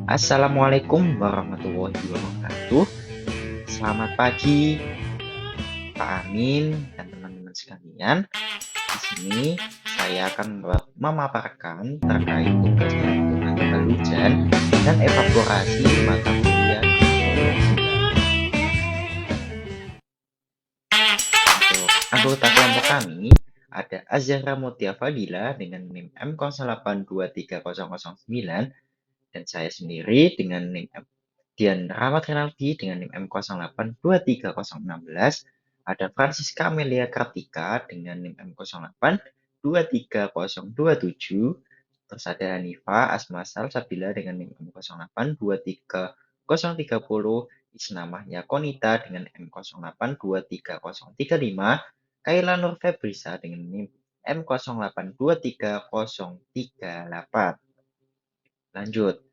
Assalamualaikum warahmatullahi wabarakatuh. Selamat pagi, Pak Amin dan teman-teman sekalian. Di sini saya akan memaparkan terkait tugas penghitungan tebal hujan dan evaporasi mata kuliah hidrologi. Untuk anggota kelompok kami ada Azhara Mutia Fadila dengan NIM M08230009 dan saya sendiri dengan NIM Dian Rahmat Renaldi dengan NIM M08230016, ada Francisca Amelia Kartika dengan NIM M08230027, terus ada Hanifa Asma Salsabila dengan NIM M08230030, Isna Mahya Konita dengan M08230035, Kaila Nur Febrisa dengan NIM M08230038. Lanjut,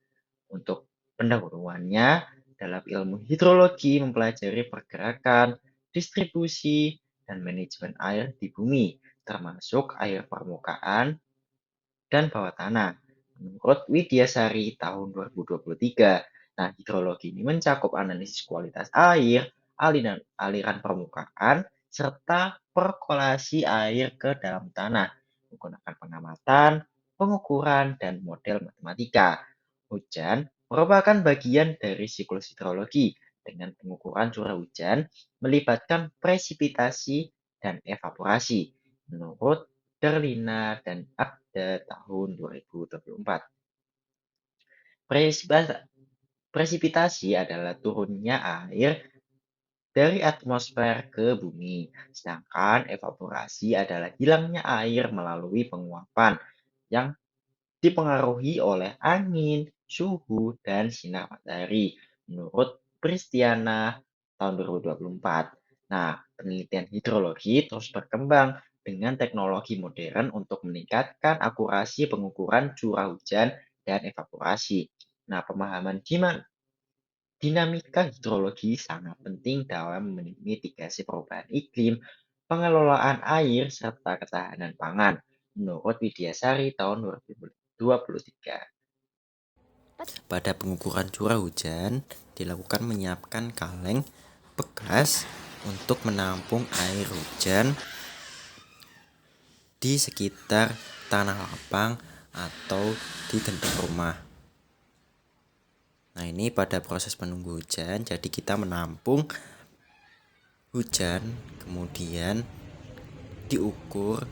untuk pendahuluannya, dalam ilmu hidrologi mempelajari pergerakan, distribusi, dan manajemen air di bumi, termasuk air permukaan dan bawah tanah. Menurut Widyasari tahun 2023, nah hidrologi ini mencakup analisis kualitas air, aliran permukaan, serta perkolasi air ke dalam tanah menggunakan pengamatan, pengukuran, dan model matematika. Hujan merupakan bagian dari siklus hidrologi dengan pengukuran curah hujan melibatkan presipitasi dan evaporasi. Menurut Derlina dan Abda tahun 2024. Presipitasi adalah turunnya air dari atmosfer ke bumi, sedangkan evaporasi adalah hilangnya air melalui penguapan yang dipengaruhi oleh angin, suhu, dan sinar matahari. Menurut Pristiana tahun 2024. Nah, penelitian hidrologi terus berkembang dengan teknologi modern untuk meningkatkan akurasi pengukuran curah hujan dan evaporasi. Nah, pemahaman dinamika hidrologi sangat penting dalam memitigasi perubahan iklim, pengelolaan air, serta ketahanan pangan. Menurut Widyasari tahun 2023. Pada pengukuran curah hujan, dilakukan menyiapkan kaleng bekas untuk menampung air hujan di sekitar tanah lapang atau di dinding rumah. Nah, ini pada proses menunggu hujan, jadi kita menampung hujan, kemudian diukur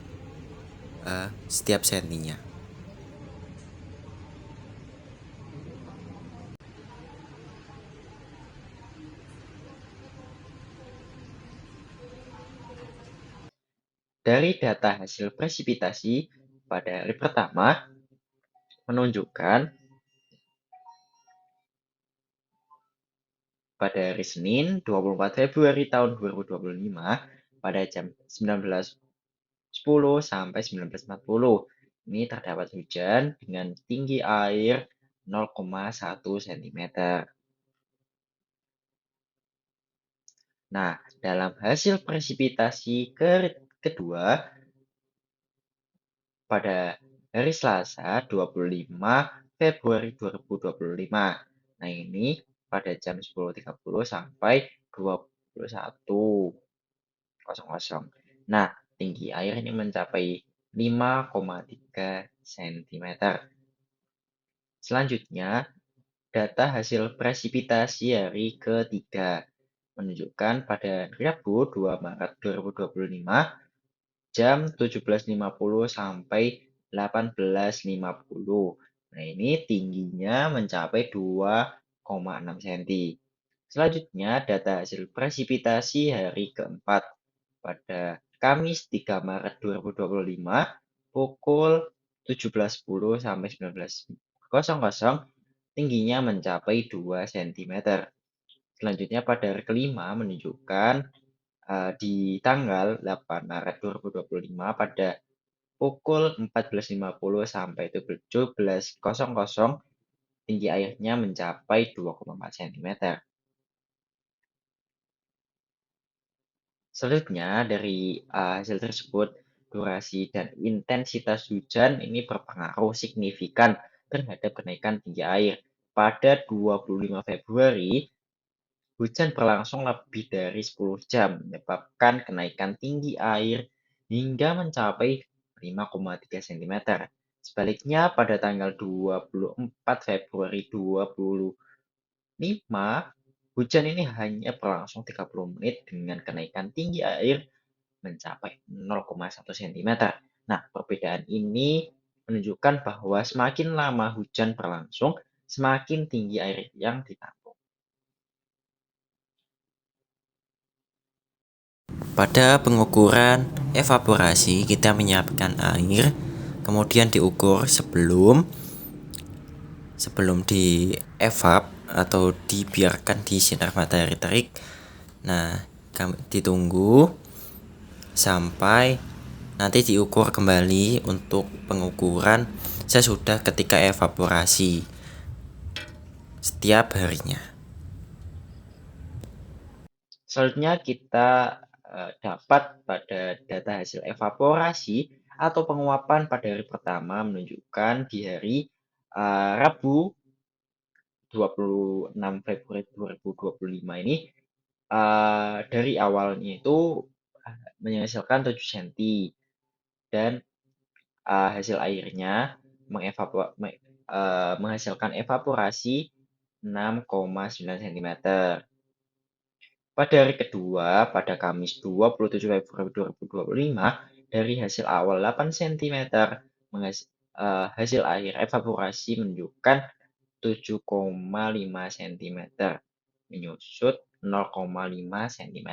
setiap sentinya. Dari data hasil presipitasi pada hari pertama menunjukkan pada hari Senin 24 Februari tahun 2025 pada jam 19.10 sampai 19.40 ini terdapat hujan dengan tinggi air 0,1 cm. Nah, dalam hasil presipitasi kedua pada hari Selasa 25 Februari 2025. Nah, ini pada jam 10.30 sampai 21.00. Nah, tinggi air ini mencapai 5,3 cm. Selanjutnya, data hasil presipitasi hari ketiga menunjukkan pada Rabu 2 Maret 2025 jam 17.50 sampai 18.50. Nah, ini tingginya mencapai 2,6 cm. Selanjutnya, data hasil presipitasi hari keempat pada Kamis 3 Maret 2025 pukul 17.10 sampai 19.00 tingginya mencapai 2 cm. Selanjutnya pada hari kelima menunjukkan di tanggal 8 Maret 2025 pada pukul 14.50 sampai 17.00 tinggi airnya mencapai 2,4 cm. Selanjutnya dari hasil tersebut, durasi dan intensitas hujan ini berpengaruh signifikan terhadap kenaikan tinggi air. pada 25 Februari, hujan berlangsung lebih dari 10 jam, menyebabkan kenaikan tinggi air hingga mencapai 5,3 cm. Sebaliknya, pada tanggal 24 Februari 2025, hujan ini hanya berlangsung 30 menit dengan kenaikan tinggi air mencapai 0,1 cm. Nah, perbedaan ini menunjukkan bahwa semakin lama hujan berlangsung, semakin tinggi air yang ditampung. Pada pengukuran evaporasi, kita menyiapkan air, kemudian diukur sebelum di evap atau dibiarkan di sinar matahari terik. Nah, ditunggu sampai nanti diukur kembali untuk pengukuran sesudah ketika evaporasi setiap harinya. Selanjutnya kita dapat pada data hasil evaporasi atau penguapan pada hari pertama menunjukkan di hari Rabu 26 Februari 2025 ini dari awalnya itu menghasilkan 7 cm dan hasil airnya menghasilkan evaporasi 6,9 cm. Pada hari kedua, pada Kamis 27 Februari 2025, dari hasil awal 8 cm, hasil air evaporasi menunjukkan 7,5 cm, menyusut 0,5 cm.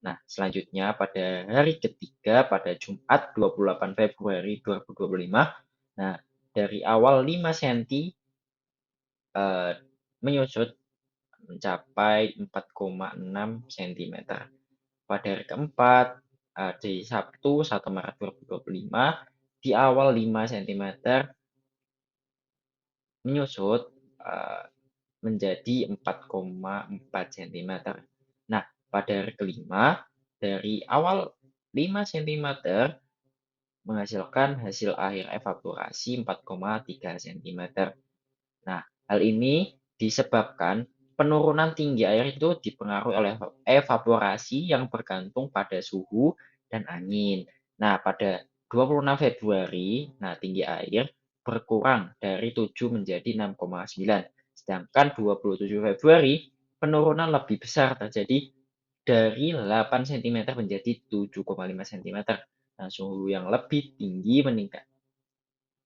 Nah, selanjutnya pada hari ketiga, pada Jumat 28 Februari 2025, nah, dari awal 5 cm menyusut mencapai 4,6 cm. Pada hari keempat, di Sabtu 1 Maret 2025, di awal 5 cm menyusut menjadi 4,4 cm. Nah, pada hari kelima, dari awal 5 cm menghasilkan hasil air evaporasi 4,3 cm. Nah, hal ini disebabkan penurunan tinggi air itu dipengaruhi oleh evaporasi yang bergantung pada suhu dan angin. Nah, pada 26 Februari, nah tinggi air berkurang dari 7 menjadi 6,9. Sedangkan 27 Februari, penurunan lebih besar terjadi dari 8 cm menjadi 7,5 cm. Nah, suhu yang lebih tinggi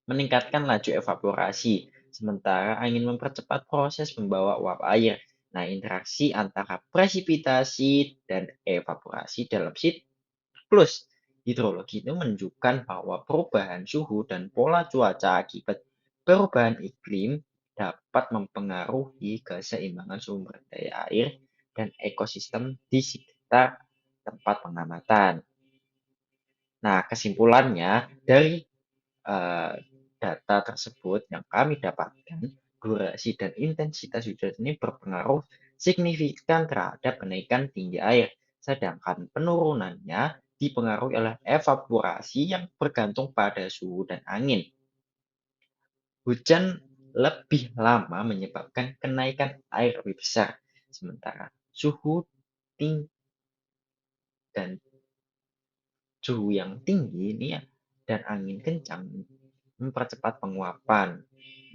meningkatkan laju evaporasi, sementara angin mempercepat proses membawa uap air. Nah, interaksi antara presipitasi dan evaporasi dalam siklus hidrologi itu menunjukkan bahwa perubahan suhu dan pola cuaca akibat perubahan iklim dapat mempengaruhi keseimbangan sumber daya air dan ekosistem di sekitar tempat pengamatan. Nah, kesimpulannya dari data tersebut yang kami dapatkan, durasi dan intensitas hujan ini berpengaruh signifikan terhadap kenaikan tinggi air, sedangkan penurunannya dipengaruhi oleh evaporasi yang bergantung pada suhu dan angin. Hujan lebih lama menyebabkan kenaikan air lebih besar, sementara suhu tinggi dan suhu yang tinggi ini ya, dan angin kencang mempercepat penguapan.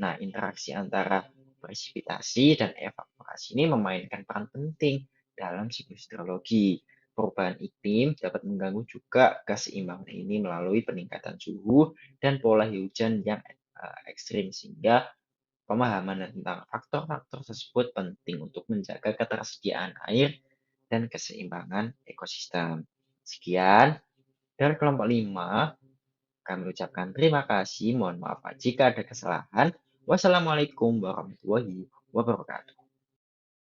Nah, interaksi antara presipitasi dan evaporasi ini memainkan peran penting dalam siklus hidrologi. Perubahan iklim dapat mengganggu juga keseimbangan ini melalui peningkatan suhu dan pola hujan yang ekstrim, sehingga pemahaman tentang faktor-faktor tersebut penting untuk menjaga ketersediaan air dan keseimbangan ekosistem. Sekian dari kelompok 5. Kami ucapkan terima kasih. Mohon maaf jika ada kesalahan. Wassalamualaikum warahmatullahi wabarakatuh.